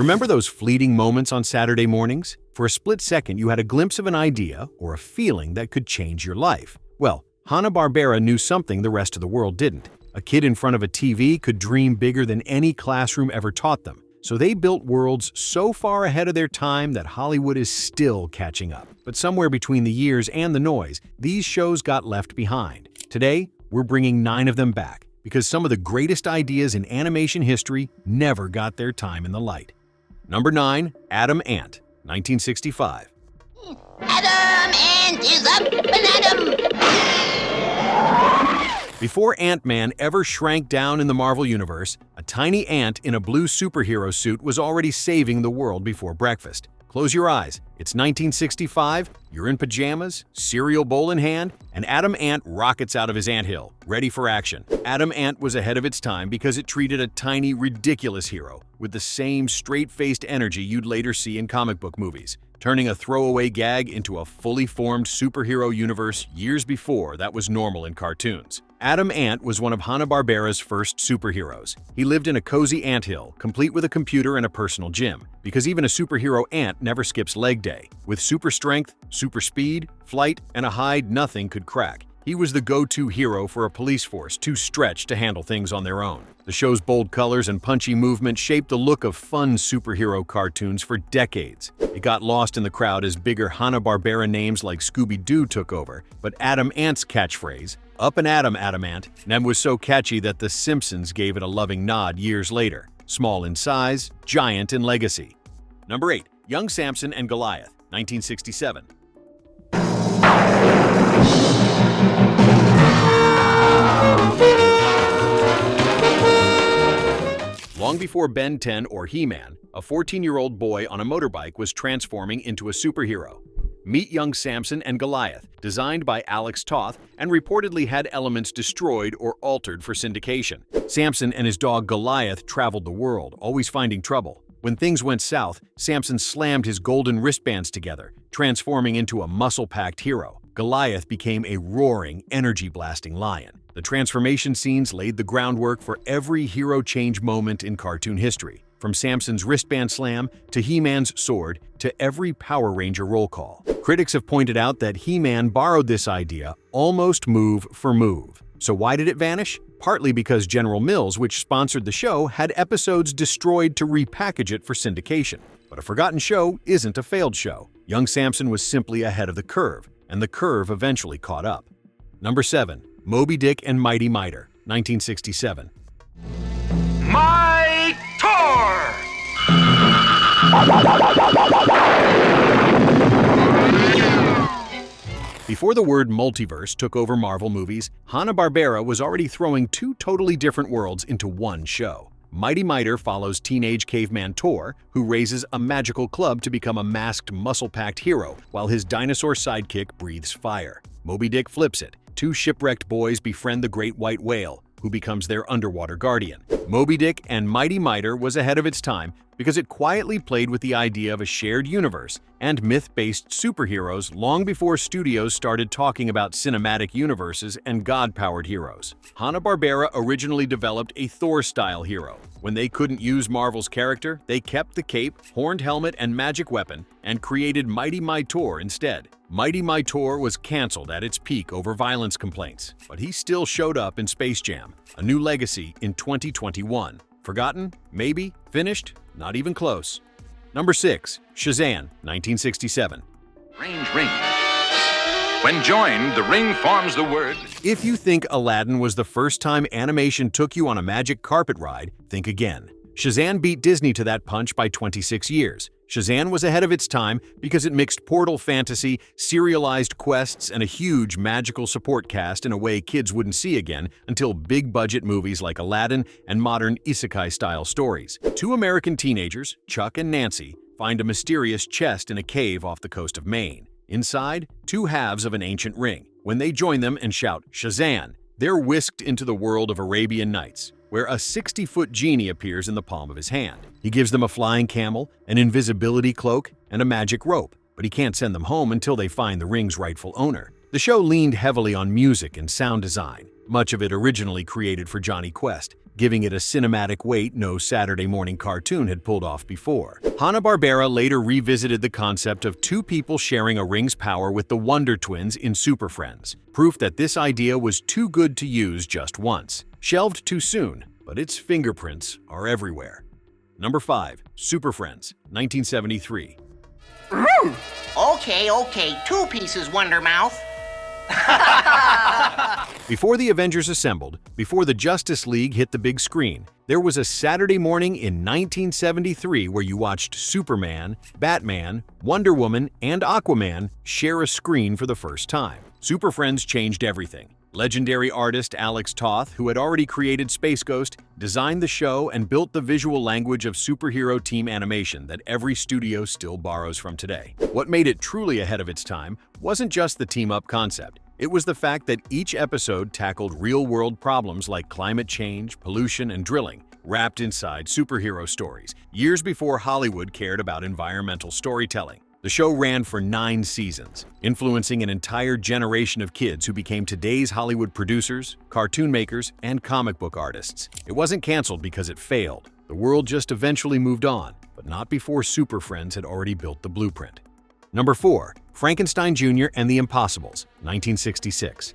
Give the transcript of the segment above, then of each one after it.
Remember those fleeting moments on Saturday mornings? For a split second, you had a glimpse of an idea or a feeling that could change your life. Well, Hanna-Barbera knew something the rest of the world didn't. A kid in front of a TV could dream bigger than any classroom ever taught them. So they built worlds so far ahead of their time that Hollywood is still catching up. But somewhere between the years and the noise, these shows got left behind. Today, we're bringing 9 of them back, because some of the greatest ideas in animation history never got their time in the light. Number 9, Adam Ant, 1965. Adam Ant is up and Adam! Before Ant-Man ever shrank down in the Marvel Universe, a tiny ant in a blue superhero suit was already saving the world before breakfast. Close your eyes. It's 1965, you're in pajamas, cereal bowl in hand, and Adam Ant rockets out of his anthill, ready for action. Adam Ant was ahead of its time because it treated a tiny, ridiculous hero with the same straight-faced energy you'd later see in comic book movies, turning a throwaway gag into a fully formed superhero universe years before that was normal in cartoons. Adam Ant was one of Hanna-Barbera's first superheroes. He lived in a cozy anthill, complete with a computer and a personal gym, because even a superhero ant never skips leg day. With super strength, super speed, flight, and a hide nothing could crack, he was the go-to hero for a police force too stretched to handle things on their own. The show's bold colors and punchy movement shaped the look of fun superhero cartoons for decades. It got lost in the crowd as bigger Hanna-Barbera names like Scooby-Doo took over, but Adam Ant's catchphrase, "Up and Adam, Adam Ant," was so catchy that The Simpsons gave it a loving nod years later. Small in size, giant in legacy. Number 8, Young Samson and Goliath, 1967. Long before Ben 10 or He-Man, a 14-year-old boy on a motorbike was transforming into a superhero. Meet Young Samson and Goliath, designed by Alex Toth and reportedly had elements destroyed or altered for syndication. Samson and his dog Goliath traveled the world, always finding trouble. When things went south, Samson slammed his golden wristbands together, transforming into a muscle-packed hero. Goliath became a roaring, energy-blasting lion. The transformation scenes laid the groundwork for every hero change moment in cartoon history, from Samson's wristband slam to He-Man's sword to every Power Ranger roll call. Critics have pointed out that He-Man borrowed this idea almost move for move. So why did it vanish? Partly because General Mills, which sponsored the show, had episodes destroyed to repackage it for syndication. But a forgotten show isn't a failed show. Young Samson was simply ahead of the curve, and the curve eventually caught up. Number 7, Moby Dick and Mighty Mightor, 1967. Mightor! Before the word multiverse took over Marvel movies, Hanna-Barbera was already throwing 2 totally different worlds into one show. Mighty Mightor follows teenage caveman Thor, who raises a magical club to become a masked, muscle-packed hero, while his dinosaur sidekick breathes fire. Moby Dick flips it. 2 shipwrecked boys befriend the great white whale, who becomes their underwater guardian. Moby Dick and Mighty Mightor was ahead of its time because it quietly played with the idea of a shared universe and myth-based superheroes long before studios started talking about cinematic universes and god-powered heroes. Hanna-Barbera originally developed a Thor-style hero. When they couldn't use Marvel's character, they kept the cape, horned helmet, and magic weapon and created Mighty Mightor instead. Mighty Mightor was canceled at its peak over violence complaints, but he still showed up in Space Jam, a new legacy in 2021. Forgotten? Maybe? Finished? Not even close. Number 6, Shazzan, 1967. Range ring. When joined, the ring forms the word. If you think Aladdin was the first time animation took you on a magic carpet ride, think again. Shazzan beat Disney to that punch by 26 years. Shazzan was ahead of its time because it mixed portal fantasy, serialized quests, and a huge magical support cast in a way kids wouldn't see again until big-budget movies like Aladdin and modern isekai-style stories. 2 American teenagers, Chuck and Nancy, find a mysterious chest in a cave off the coast of Maine. Inside, 2 halves of an ancient ring. When they join them and shout, "Shazzan!" they're whisked into the world of Arabian Nights, where a 60-foot genie appears in the palm of his hand. He gives them a flying camel, an invisibility cloak, and a magic rope, but he can't send them home until they find the ring's rightful owner. The show leaned heavily on music and sound design, much of it originally created for Johnny Quest, giving it a cinematic weight no Saturday morning cartoon had pulled off before. Hanna-Barbera later revisited the concept of two people sharing a ring's power with the Wonder Twins in Super Friends, proof that this idea was too good to use just once. Shelved too soon, but its fingerprints are everywhere. Number 5. Super Friends, 1973. Okay, 2 pieces, Wonder Mouth. Before the Avengers assembled, before the Justice League hit the big screen, there was a Saturday morning in 1973 where you watched Superman, Batman, Wonder Woman, and Aquaman share a screen for the first time. Super Friends changed everything. Legendary artist Alex Toth, who had already created Space Ghost, designed the show and built the visual language of superhero team animation that every studio still borrows from today. What made it truly ahead of its time wasn't just the team-up concept. It was the fact that each episode tackled real-world problems like climate change, pollution, and drilling, wrapped inside superhero stories, years before Hollywood cared about environmental storytelling. The show ran for 9 seasons, influencing an entire generation of kids who became today's Hollywood producers, cartoon makers, and comic book artists. It wasn't canceled because it failed. The world just eventually moved on, but not before Super Friends had already built the blueprint. Number 4. Frankenstein Jr. and the Impossibles, 1966.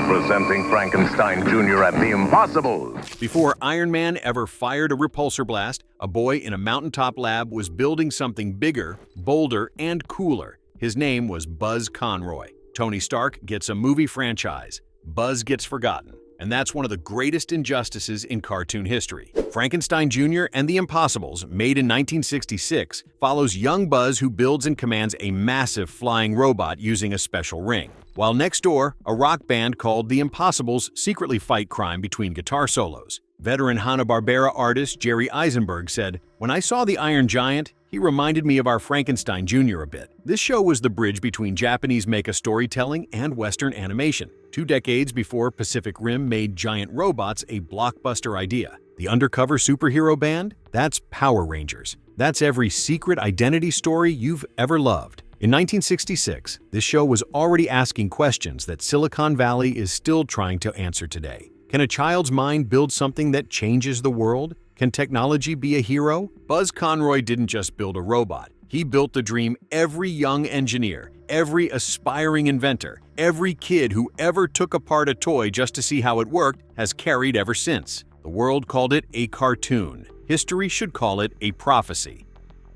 Presenting Frankenstein Jr. at the Impossibles. Before Iron Man ever fired a repulsor blast, a boy in a mountaintop lab was building something bigger, bolder, and cooler. His name was Buzz Conroy. Tony Stark gets a movie franchise. Buzz gets forgotten. And that's one of the greatest injustices in cartoon history. Frankenstein Jr. and the Impossibles, made in 1966, follows young Buzz who builds and commands a massive flying robot using a special ring. While next door, a rock band called the Impossibles secretly fight crime between guitar solos. Veteran Hanna-Barbera artist Jerry Eisenberg said, "When I saw the Iron Giant, he reminded me of our Frankenstein Jr. a bit." This show was the bridge between Japanese mecha storytelling and Western animation, 2 decades before Pacific Rim made giant robots a blockbuster idea. The undercover superhero band? That's Power Rangers. That's every secret identity story you've ever loved. In 1966, this show was already asking questions that Silicon Valley is still trying to answer today. Can a child's mind build something that changes the world? Can technology be a hero? Buzz Conroy didn't just build a robot. He built the dream every young engineer, every aspiring inventor, every kid who ever took apart a toy just to see how it worked has carried ever since. The world called it a cartoon. History should call it a prophecy.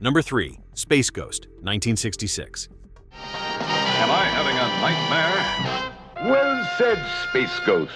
Number 3. Space Ghost, 1966. Am I having a nightmare? Well said, Space Ghost.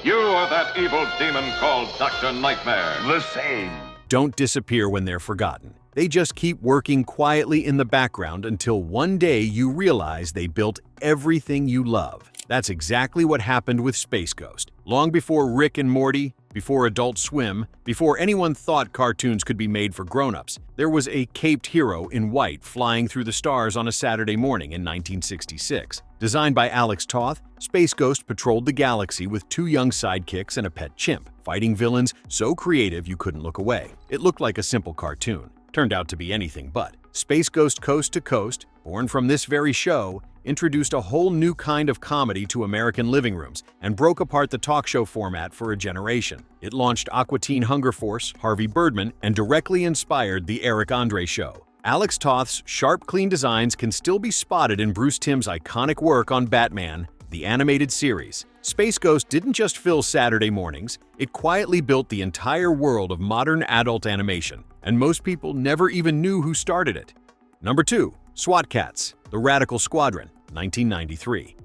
You are that evil demon called Dr. Nightmare. The same. Don't disappear when they're forgotten. They just keep working quietly in the background until one day you realize they built everything you love. That's exactly what happened with Space Ghost. Long before Rick and Morty, before Adult Swim, before anyone thought cartoons could be made for grown-ups, there was a caped hero in white flying through the stars on a Saturday morning in 1966. Designed by Alex Toth, Space Ghost patrolled the galaxy with 2 young sidekicks and a pet chimp, fighting villains so creative you couldn't look away. It looked like a simple cartoon. Turned out to be anything but. Space Ghost Coast to Coast, born from this very show, introduced a whole new kind of comedy to American living rooms and broke apart the talk show format for a generation. It launched Aqua Teen Hunger Force, Harvey Birdman, and directly inspired The Eric Andre Show. Alex Toth's sharp, clean designs can still be spotted in Bruce Timm's iconic work on Batman, the animated series. Space Ghost didn't just fill Saturday mornings, it quietly built the entire world of modern adult animation, and most people never even knew who started it. Number 2. SWAT Kats, The Radical Squadron, 1993.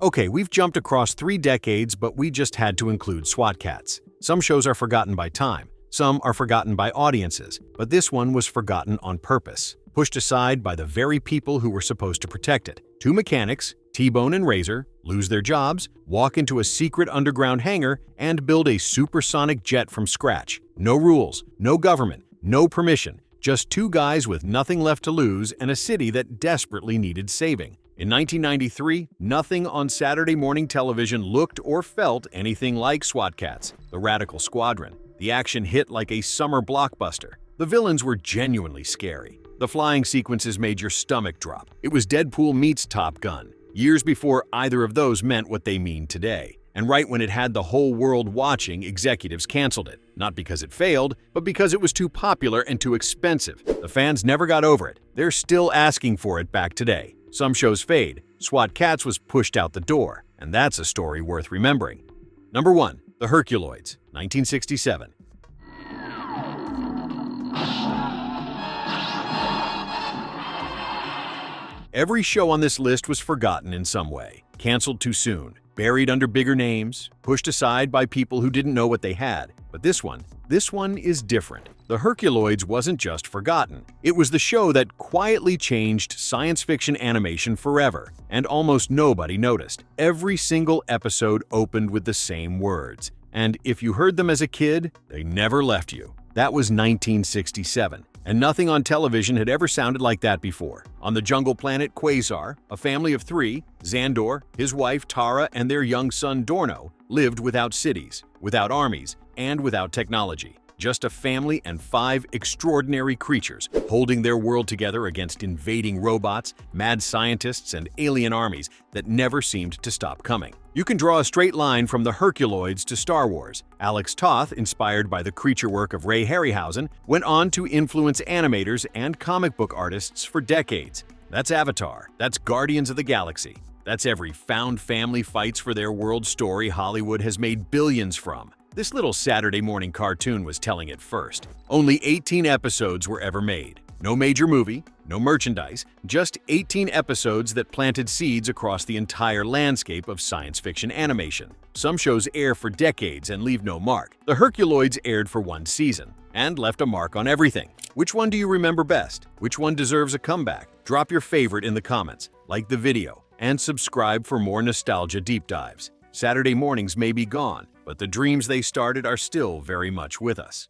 Okay, we've jumped across 3 decades, but we just had to include SWAT Kats. Some shows are forgotten by time, some are forgotten by audiences, but this one was forgotten on purpose, pushed aside by the very people who were supposed to protect it. 2 mechanics, T-Bone and Razor, lose their jobs, walk into a secret underground hangar, and build a supersonic jet from scratch. No rules, no government, no permission, just 2 guys with nothing left to lose and a city that desperately needed saving. In 1993, nothing on Saturday morning television looked or felt anything like SWAT Kats, The Radical Squadron. The action hit like a summer blockbuster. The villains were genuinely scary. The flying sequences made your stomach drop. It was Deadpool meets Top Gun. years before either of those meant what they mean today. And right when it had the whole world watching, executives canceled it. Not because it failed, but because it was too popular and too expensive. The fans never got over it. They're still asking for it back today. Some shows fade. SWAT Kats was pushed out the door, and that's a story worth remembering. Number 1. The Herculoids, 1967. Every show on this list was forgotten in some way, canceled too soon, buried under bigger names, pushed aside by people who didn't know what they had. But this one is different. The Herculoids wasn't just forgotten. It was the show that quietly changed science fiction animation forever, and almost nobody noticed. Every single episode opened with the same words, and if you heard them as a kid, they never left you. That was 1967. And nothing on television had ever sounded like that before. On the jungle planet Quasar, a family of 3, Xandor, his wife Tara, and their young son Dorno, lived without cities, without armies, and without technology. Just a family and 5 extraordinary creatures holding their world together against invading robots, mad scientists, and alien armies that never seemed to stop coming. You can draw a straight line from the Herculoids to Star Wars. Alex Toth, inspired by the creature work of Ray Harryhausen, went on to influence animators and comic book artists for decades. That's Avatar. That's Guardians of the Galaxy. That's every found family fights for their world story Hollywood has made billions from. This little Saturday morning cartoon was telling it first. Only 18 episodes were ever made. No major movie, no merchandise, just 18 episodes that planted seeds across the entire landscape of science fiction animation. Some shows air for decades and leave no mark. The Herculoids aired for 1 season and left a mark on everything. Which one do you remember best? Which one deserves a comeback? Drop your favorite in the comments, like the video, and subscribe for more nostalgia deep dives. Saturday mornings may be gone, but the dreams they started are still very much with us.